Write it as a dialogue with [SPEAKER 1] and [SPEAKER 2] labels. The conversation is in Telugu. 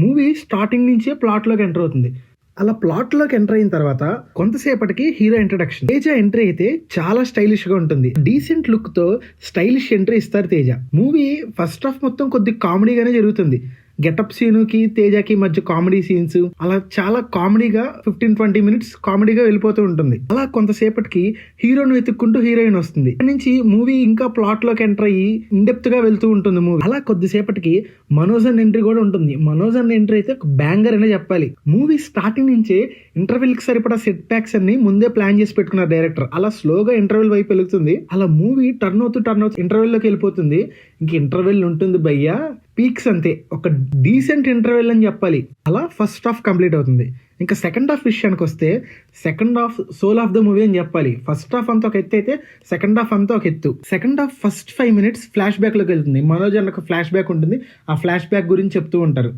[SPEAKER 1] మూవీ స్టార్టింగ్ నుంచే ప్లాట్ లోకి ఎంటర్ అవుతుంది. అలా ప్లాట్ లోకి ఎంటర్ అయిన తర్వాత కొంతసేపటికి హీరో ఇంట్రడక్షన్. తేజ ఎంట్రీ అయితే చాలా స్టైలిష్ గా ఉంటుంది. డీసెంట్ లుక్ తో స్టైలిష్ ఎంట్రీ ఇస్తారు తేజ. మూవీ ఫస్ట్ హాఫ్ మొత్తం కొద్ది కామెడీగానే జరుగుతుంది. గెటప్ సీనుకి తేజకి మధ్య కామెడీ సీన్స్ అలా చాలా కామెడీగా 15-20 మినిట్స్ కామెడీగా వెళ్ళిపోతూ ఉంటుంది. అలా కొంతసేపటికి హీరోని వెతుక్కుంటూ హీరోయిన్ వస్తుంది. అక్కడి నుంచి మూవీ ఇంకా ప్లాట్ లోకి ఎంటర్ అయ్యి ఇన్డెప్త్ గా వెళ్తూ ఉంటుంది మూవీ. అలా కొద్దిసేపటికి మనోజ్ అన్న ఎంట్రీ కూడా ఉంటుంది. మనోజ్ అన్న ఎంట్రీ అయితే ఒక బ్యాంగర్ అనే చెప్పాలి. మూవీ స్టార్టింగ్ నుంచే ఇంటర్వెల్ కి సరిపడా సెట్ ప్యాక్స్ అన్ని ముందే ప్లాన్ చేసి పెట్టుకున్నారు డైరెక్టర్. అలా స్లోగా ఇంటర్వెల్ వైపు వెళ్తుంది. అలా మూవీ టర్న్ అవుతూ ఇంటర్వెల్ లోకి వెళ్ళిపోతుంది. ఇంక ఇంటర్వెల్ ఉంటుంది భయ్యా, పీక్స్ అంతే. ఒక డీసెంట్ ఇంటర్వెల్ అని చెప్పాలి. అలా ఫస్ట్ హాఫ్ కంప్లీట్ అవుతుంది. ఇంకా సెకండ్ హాఫ్ విషయానికి వస్తే second half soul of the movie అని చెప్పాలి. ఫస్ట్ హాఫ్ అంతా ఒక ఎత్తు అయితే సెకండ్ హాఫ్ అంతా ఒక ఎత్తు. Second half first 5 minutes flash back లోకి వెళ్తుంది. మనోజ్ అన్న ఒక ఫ్లాష్ బ్యాక్ ఉంటుంది. ఆ ఫ్లాష్ బ్యాక్ గురించి చెప్తూ ఉంటారు.